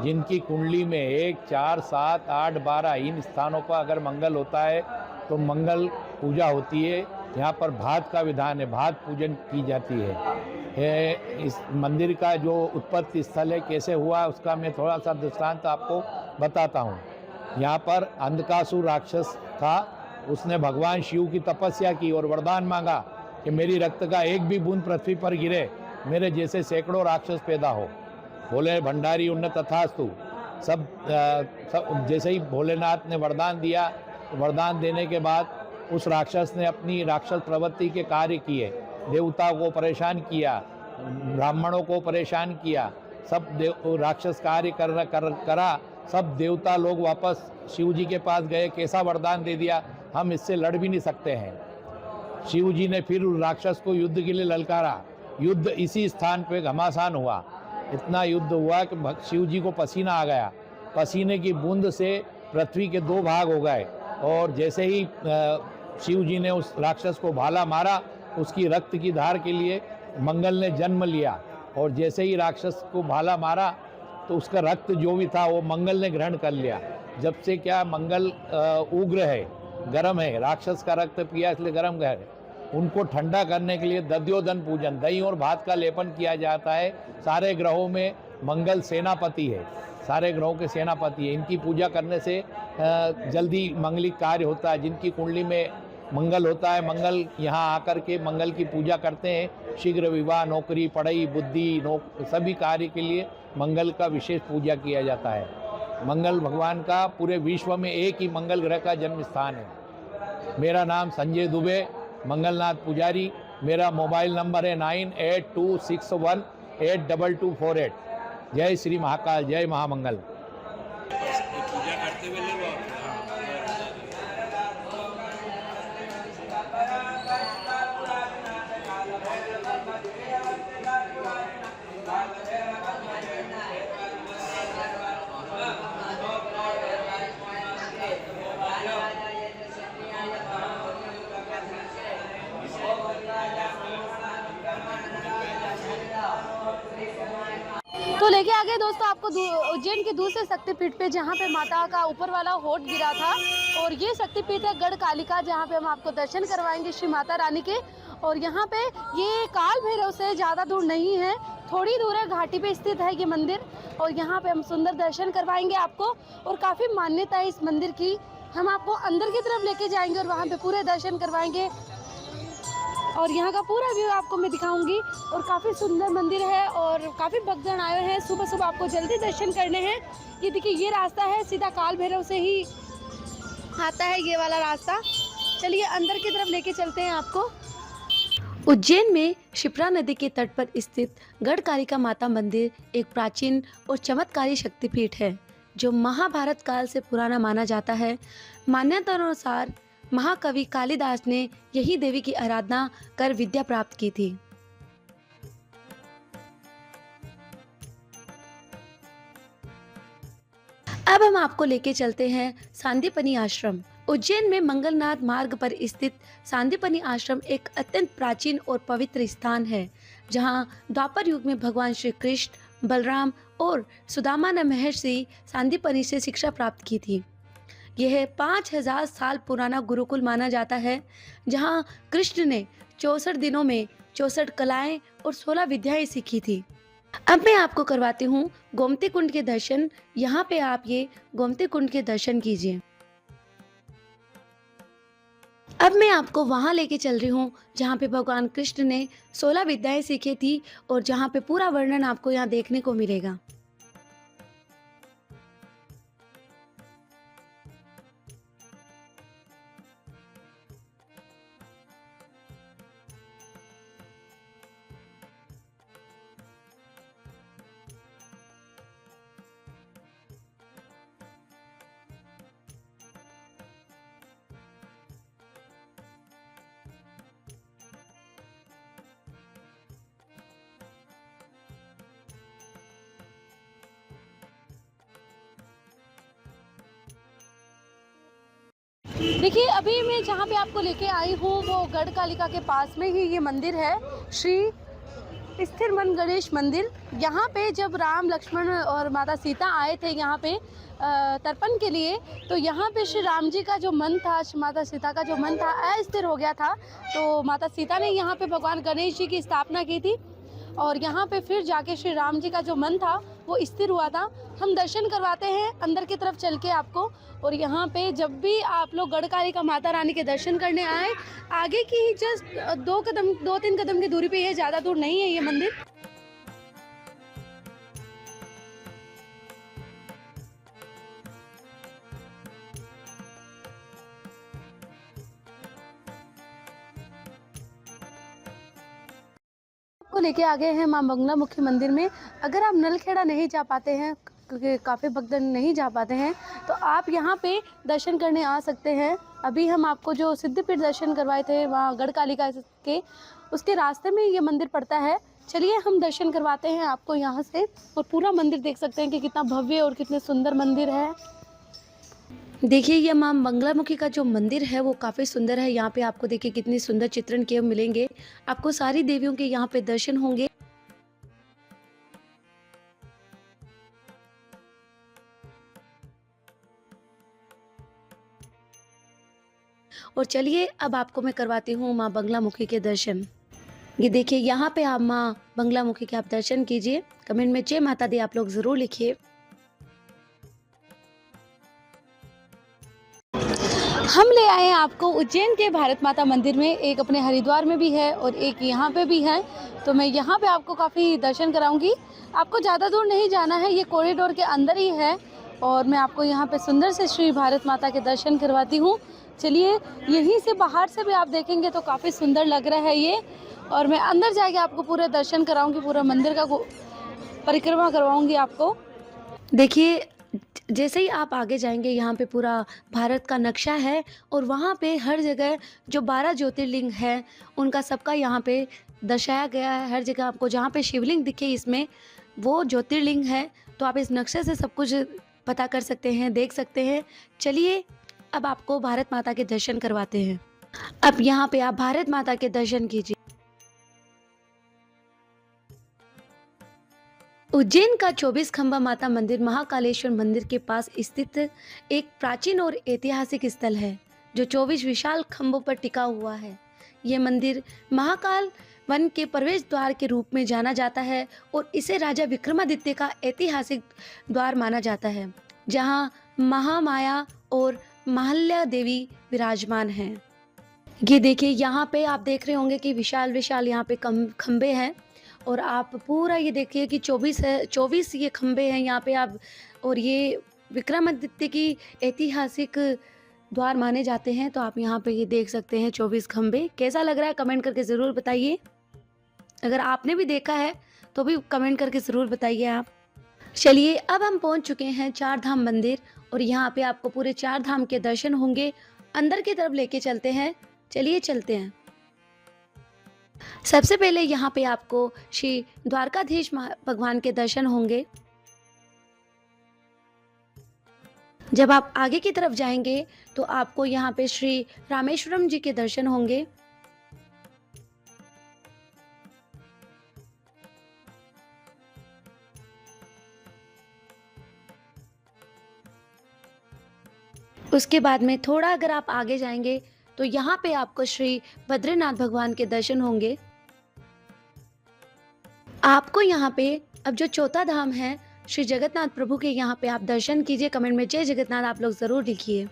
जिनकी कुंडली में 1, 4, 7, 8, 12 इन स्थानों पर अगर मंगल होता है तो मंगल पूजा होती है। यहाँ पर भात का विधान है, भात पूजन की जाती है। इस मंदिर का जो उत्पत्ति स्थल है, कैसे हुआ उसका मैं थोड़ा सा दृष्टांत आपको बताता हूँ। यहाँ पर अंधकासुर राक्षस था। उसने भगवान शिव की तपस्या की और वरदान मांगा कि मेरी रक्त का एक भी बूंद पृथ्वी पर गिरे, मेरे जैसे सैकड़ों राक्षस पैदा हो। बोले भंडारी उन्नत तथास्तु। सब जैसे ही भोलेनाथ ने वरदान दिया, वरदान देने के बाद उस राक्षस ने अपनी राक्षस प्रवृत्ति के कार्य किए। देवता को परेशान किया, ब्राह्मणों को परेशान किया, सब राक्षस कार्य करा। सब देवता लोग वापस शिव जी के पास गए, कैसा वरदान दे दिया, हम इससे लड़ भी नहीं सकते हैं। शिव जी ने फिर उस राक्षस को युद्ध के लिए ललकारा। युद्ध इसी स्थान पे घमासान हुआ। इतना युद्ध हुआ कि शिव जी को पसीना आ गया। पसीने की बूंद से पृथ्वी के 2 भाग हो गए, और जैसे ही शिव जी ने उस राक्षस को भाला मारा, उसकी रक्त की धार के लिए मंगल ने जन्म लिया। और जैसे ही राक्षस को भाला मारा तो उसका रक्त जो भी था वो मंगल ने ग्रहण कर लिया। जब से क्या मंगल उग्र है, गर्म है, राक्षस का रक्त पिया इसलिए गर्म है। उनको ठंडा करने के लिए दध्योदन पूजन, दही और भात का लेपन किया जाता है। सारे ग्रहों में मंगल सेनापति है, सारे ग्रहों के सेनापति है। इनकी पूजा करने से जल्दी मंगलिक कार्य होता है। जिनकी कुंडली में मंगल होता है, मंगल यहाँ आकर के मंगल की पूजा करते हैं। शीघ्र विवाह, नौकरी, पढ़ाई, बुद्धि, सभी कार्य के लिए मंगल का विशेष पूजा किया जाता है। मंगल भगवान का पूरे विश्व में एक ही मंगल ग्रह का जन्म स्थान है। मेरा नाम संजय दुबे, मंगलनाथ पुजारी। मेरा मोबाइल नंबर है 9826182248। जय श्री महाकाल, जय महामंगल। लेके आ गए दोस्तों आपको उज्जैन के दूसरे शक्तिपीठ पे, जहाँ पे माता का ऊपर वाला होठ गिरा था। और ये शक्तिपीठ है गढ़ कालिका, जहाँ पे हम आपको दर्शन करवाएंगे श्री माता रानी के। और यहाँ पे ये काल भैरव से ज़्यादा दूर नहीं है, थोड़ी दूर है, घाटी पे स्थित है ये मंदिर। और यहाँ पे हम सुंदर दर्शन करवाएंगे आपको। और काफ़ी मान्यता है इस मंदिर की। हम आपको अंदर की तरफ लेके जाएंगे और वहाँ पे पूरे दर्शन करवाएंगे और यहाँ का पूरा व्यू आपको मैं दिखाऊंगी। और काफ़ी सुंदर मंदिर है और काफ़ी भक्तजन आए हैं। सुबह सुबह आपको जल्दी दर्शन करने हैं। ये देखिए ये रास्ता है, सीधा काल भैरव से ही आता है ये वाला रास्ता। चलिए अंदर की तरफ लेके चलते हैं आपको। उज्जैन में शिप्रा नदी के तट पर स्थित गढ़ कालिका माता मंदिर एक प्राचीन और चमत्कारी शक्तिपीठ है जो महाभारत काल से पुराना माना जाता है। मान्यता अनुसार महाकवि कालिदास ने यही देवी की आराधना कर विद्या प्राप्त की थी। अब हम आपको लेके चलते हैं सांदीपनी आश्रम। उज्जैन में मंगलनाथ मार्ग पर स्थित सांदीपनी आश्रम एक अत्यंत प्राचीन और पवित्र स्थान है, जहां द्वापर युग में भगवान श्री कृष्ण, बलराम और सुदामा ने महर्षि सांदीपनी से शिक्षा प्राप्त की थी। यह 5000 साल पुराना गुरुकुल माना जाता है, जहां कृष्ण ने 64 दिनों में 64 कलाएं और 16 विद्याएं सीखी थी। अब मैं आपको करवाती हूँ गोमती कुंड के दर्शन। यहाँ पे आप ये गोमती कुंड के दर्शन कीजिए। अब मैं आपको वहाँ लेके चल रही हूँ जहाँ पे भगवान कृष्ण ने 16 विद्याएं सीखी थी और जहाँ पे पूरा वर्णन आपको यहाँ देखने को मिलेगा। देखिए अभी मैं जहाँ पे आपको लेके आई हूँ वो गढ़ कालिका के पास में ही ये मंदिर है, श्री स्थिर मन गणेश मंदिर। यहाँ पे जब राम, लक्ष्मण और माता सीता आए थे यहाँ पे तर्पण के लिए, तो यहाँ पे श्री राम जी का जो मन था, माता सीता का जो मन था अस्थिर हो गया था। तो माता सीता ने यहाँ पे भगवान गणेश जी की स्थापना की थी और यहाँ पे फिर जाके श्री राम जी का जो मन था वो स्थिर हुआ था। हम दर्शन करवाते हैं अंदर की तरफ चल के आपको। और यहाँ पे जब भी आप लोग गढ़ कालिका माता रानी के दर्शन करने आए, आगे की ही जस्ट 2-3 कदम की दूरी पे है, ज़्यादा दूर नहीं है ये मंदिर। को लेके आ गए हैं मां बंगलामुखी मंदिर में। अगर आप नलखेड़ा नहीं जा पाते हैं, क्योंकि काफ़ी भक्तजन नहीं जा पाते हैं, तो आप यहाँ पे दर्शन करने आ सकते हैं। अभी हम आपको जो सिद्धपीठ दर्शन करवाए थे वहाँ गढ़ कालिका के, उसके रास्ते में ये मंदिर पड़ता है। चलिए हम दर्शन करवाते हैं आपको यहाँ से और पूरा मंदिर देख सकते हैं कि कितना भव्य और कितने सुंदर मंदिर है। देखिए ये मां बंगलामुखी का जो मंदिर है वो काफ़ी सुंदर है। यहाँ पे आपको देखिए कितनी सुंदर चित्रण किए मिलेंगे। आपको सारी देवियों के यहाँ पे दर्शन होंगे। और चलिए अब आपको मैं करवाती हूँ मां बंगलामुखी के दर्शन। ये देखिए यहाँ पे आप मां बंगलामुखी के आप दर्शन कीजिए। कमेंट में जय माता दी आप लोग ज़रूर लिखिए। हम ले आए हैं आपको उज्जैन के भारत माता मंदिर में। एक अपने हरिद्वार में भी है और एक यहाँ पे भी है, तो मैं यहाँ पे आपको काफ़ी दर्शन कराऊंगी। आपको ज़्यादा दूर नहीं जाना है, ये कॉरिडोर के अंदर ही है और मैं आपको यहाँ पे सुंदर से श्री भारत माता के दर्शन करवाती हूँ। चलिए यहीं से बाहर से भी आप देखेंगे तो काफ़ी सुंदर लग रहा है ये। और मैं अंदर जाके आपको पूरे दर्शन कराऊँगी, पूरा मंदिर का परिक्रमा करवाऊँगी आपको। देखिए जैसे ही आप आगे जाएंगे यहाँ पे पूरा भारत का नक्शा है और वहाँ पे हर जगह जो 12 ज्योतिर्लिंग है उनका सबका यहाँ पे दर्शाया गया है। हर जगह आपको जहाँ पे शिवलिंग दिखे इसमें वो ज्योतिर्लिंग है। तो आप इस नक्शे से सब कुछ पता कर सकते हैं, देख सकते हैं। चलिए अब आपको भारत माता के दर्शन करवाते हैं। अब यहाँ पे आप भारत माता के दर्शन कीजिए। उज्जैन का 24 खंबा माता मंदिर महाकालेश्वर मंदिर के पास स्थित एक प्राचीन और ऐतिहासिक स्थल है जो 24 विशाल खंभों पर टिका हुआ है। ये मंदिर महाकाल वन के प्रवेश द्वार के रूप में जाना जाता है और इसे राजा विक्रमादित्य का ऐतिहासिक द्वार माना जाता है, जहां महामाया और महाल्या देवी विराजमान हैं। ये देखिए, यहाँ पे आप देख रहे होंगे कि विशाल विशाल यहाँ पे खंबे हैं और आप पूरा ये देखिए कि 24 ये खंबे हैं यहाँ पे आप। और ये विक्रमादित्य की ऐतिहासिक द्वार माने जाते हैं। तो आप यहाँ पे ये देख सकते हैं 24 खंबे। कैसा लग रहा है कमेंट करके ज़रूर बताइए। अगर आपने भी देखा है तो भी कमेंट करके ज़रूर बताइए आप। चलिए, अब हम पहुँच चुके हैं चार धाम मंदिर और यहाँ पे आपको पूरे चार धाम के दर्शन होंगे। अंदर की तरफ लेके चलते हैं, चलिए चलते हैं। सबसे पहले यहाँ पे आपको श्री द्वारकाधीश भगवान के दर्शन होंगे। जब आप आगे की तरफ जाएंगे तो आपको यहाँ पे श्री रामेश्वरम जी के दर्शन होंगे। उसके बाद में थोड़ा अगर आप आगे जाएंगे तो यहाँ पे आपको श्री बद्रीनाथ भगवान के दर्शन होंगे। आपको यहाँ पे अब जो चौथा धाम है श्री जगन्नाथ प्रभु के, यहाँ पे आप दर्शन कीजिए। कमेंट में जय जगन्नाथ आप लोग जरूर लिखिए।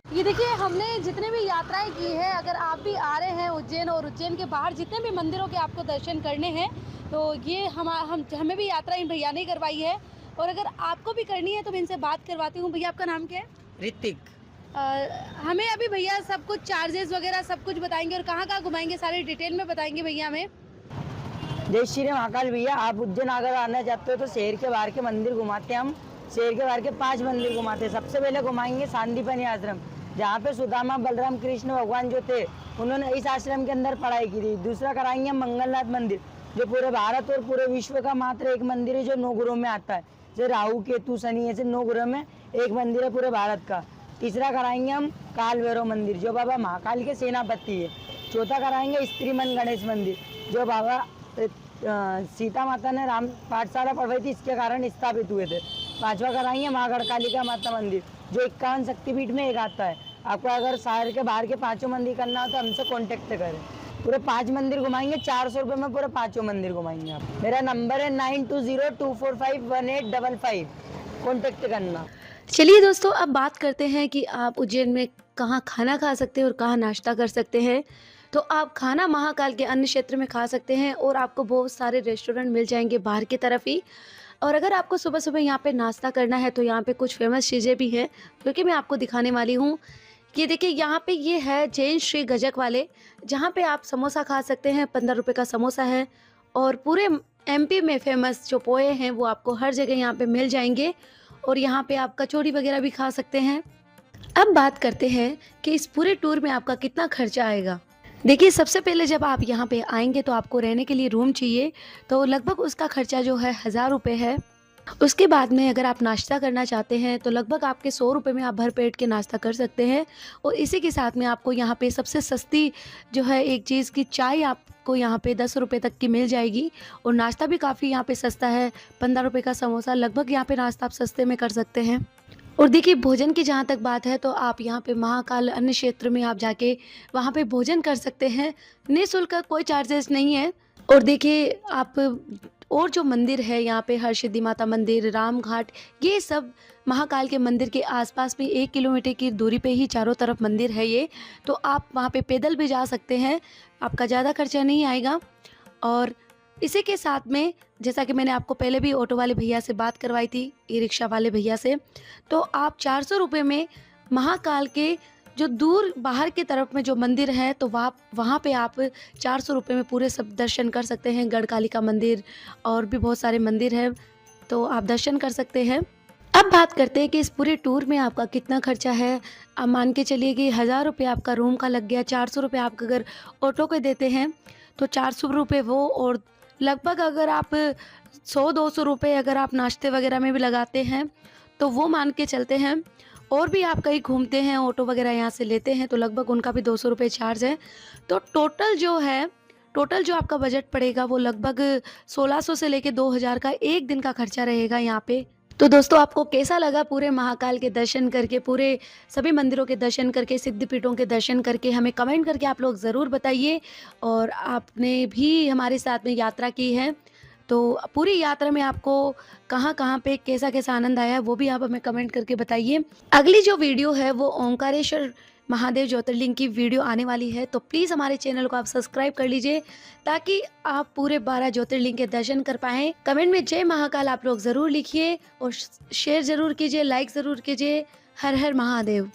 ये देखिए, हमने जितने भी यात्राएं की है, अगर आप भी आ रहे हैं उज्जैन और उज्जैन के बाहर जितने भी मंदिरों के आपको दर्शन करने हैं तो ये हमें भी यात्रा इन भैया ने करवाई है। और अगर आपको भी करनी है तो मैं इनसे बात करवाती हूँ। भैया आपका नाम क्या है? ऋतिक। हमें अभी भैया सब कुछ चार्जेस वगैरह सब कुछ बताएंगे और कहाँ कहाँ घुमाएंगे, सारे डिटेल में बताएंगे भैया हमें। जय श्री महाकाल। भैया आप उज्जैन अगर आना चाहते हो तो शहर के बाहर के मंदिर घुमाते हैं हम। शहर के बाहर के 5 मंदिर घुमाते हैं। सबसे पहले घुमाएंगे सांदीपनि आश्रम, जहाँ पे सुदामा बलराम कृष्ण भगवान जो थे उन्होंने इस आश्रम के अंदर पढ़ाई की थी। दूसरा कराएंगे मंगलनाथ मंदिर, जो पूरे भारत और पूरे विश्व का मात्र एक मंदिर है जो 9 ग्रहों में आता है। जैसे राहु केतु शनि, ऐसे 9 ग्रहों में एक मंदिर है पूरे भारत का। तीसरा कराएंगे हम काल भैरव मंदिर, जो बाबा महाकाल के सेनापति है। चौथा कराएंगे स्त्री मन गणेश मंदिर, जो बाबा सीता माता ने राम पाठशाला पढ़वाई थी, इसके कारण स्थापित हुए थे। 5वां कराएंगे माँ गढ़कालिका माता मंदिर, जो 51 शक्तिपीठ में एक आता है। आपको अगर शहर के बाहर के 5 मंदिर करना हो तो हमसे कांटेक्ट करें। पूरे 5 मंदिर घुमाएंगे, 400 रुपये में पूरे 5 मंदिर घुमाएंगे आप। मेरा नंबर है 9202451855, कॉन्टेक्ट करना। चलिए दोस्तों, अब बात करते हैं कि आप उज्जैन में कहाँ खाना खा सकते हैं और कहाँ नाश्ता कर सकते हैं। तो आप खाना महाकाल के अन्य क्षेत्र में खा सकते हैं और आपको बहुत सारे रेस्टोरेंट मिल जाएंगे बाहर की तरफ ही। और अगर आपको सुबह सुबह यहाँ पे नाश्ता करना है तो यहाँ पे कुछ फेमस चीज़ें भी हैं जो कि मैं आपको दिखाने वाली हूँ। ये देखिए, यहाँ पे ये है जैन श्री गजक वाले, जहाँ पे आप समोसा खा सकते हैं। 15 रुपये का समोसा है और पूरे MP में फेमस जो पोहे हैं वो आपको हर जगह यहाँ पे मिल जाएंगे। और यहाँ पे आप कचौड़ी वगैरह भी खा सकते हैं। अब बात करते हैं कि इस पूरे टूर में आपका कितना खर्चा आएगा। देखिए, सबसे पहले जब आप यहाँ पे आएंगे तो आपको रहने के लिए रूम चाहिए, तो लगभग उसका खर्चा जो है 1000 रुपये है। उसके बाद में अगर आप नाश्ता करना चाहते हैं तो लगभग आपके 100 रुपये में आप भर पेट के नाश्ता कर सकते हैं। और इसी के साथ में आपको यहाँ पे सबसे सस्ती जो है एक चीज़ की चाय आपको यहाँ पे 10 रुपये तक की मिल जाएगी। और नाश्ता भी काफ़ी यहाँ पे सस्ता है। 15 रुपये का समोसा, लगभग यहाँ पे नाश्ता आप सस्ते में कर सकते हैं। और देखिए, भोजन की जहाँ तक बात है तो आप यहाँ पे महाकाल अन्य क्षेत्र में आप जाके वहाँ पे भोजन कर सकते हैं। निःशुल्क, कोई चार्जेस नहीं है। और देखिए, आप और जो मंदिर है यहाँ पे हरसिद्धि माता मंदिर, राम घाट, ये सब महाकाल के मंदिर के आसपास में 1 किलोमीटर की दूरी पे ही चारों तरफ मंदिर है ये। तो आप वहाँ पे पैदल भी जा सकते हैं, आपका ज़्यादा खर्चा नहीं आएगा। और इसी के साथ में जैसा कि मैंने आपको पहले भी ऑटो वाले भैया से बात करवाई थी, ई रिक्शा वाले भैया से, तो आप 400 रुपये में महाकाल के जो दूर बाहर की तरफ में जो मंदिर है तो वहाँ पे आप 400 रुपये में पूरे सब दर्शन कर सकते हैं। गढ़कालिका मंदिर और भी बहुत सारे मंदिर हैं, तो आप दर्शन कर सकते हैं। अब बात करते हैं कि इस पूरे टूर में आपका कितना खर्चा है। आप मान के चलिए कि 1000 रुपये आपका रूम का लग गया, 400 रुपये आप अगर ऑटो के देते हैं तो 400 रुपये वो, और लगभग अगर आप 100-200 रुपये अगर आप नाश्ते वगैरह में भी लगाते हैं तो वो मान के चलते हैं। और भी आप कहीं घूमते हैं, ऑटो वगैरह यहाँ से लेते हैं तो लगभग उनका भी 200 रुपये चार्ज है। तो टोटल जो है टोटल जो आपका बजट पड़ेगा वो लगभग 1600 से लेके 2000 का एक दिन का खर्चा रहेगा यहाँ पे। तो दोस्तों आपको कैसा लगा पूरे महाकाल के दर्शन करके, पूरे सभी मंदिरों के दर्शन करके, सिद्धपीठों के दर्शन करके हमें कमेंट करके आप लोग ज़रूर बताइए। और आपने भी हमारे साथ में यात्रा की है तो पूरी यात्रा में आपको कहाँ-कहाँ पे कैसा-कैसा आनंद आया है वो भी आप हमें कमेंट करके बताइए। अगली जो वीडियो है वो ओंकारेश्वर महादेव ज्योतिर्लिंग की वीडियो आने वाली है, तो प्लीज़ हमारे चैनल को आप सब्सक्राइब कर लीजिए ताकि आप पूरे 12 ज्योतिर्लिंग के दर्शन कर पाएँ। कमेंट में जय महाकाल आप लोग ज़रूर लिखिए और शेयर ज़रूर कीजिए, लाइक ज़रूर कीजिए। हर हर महादेव।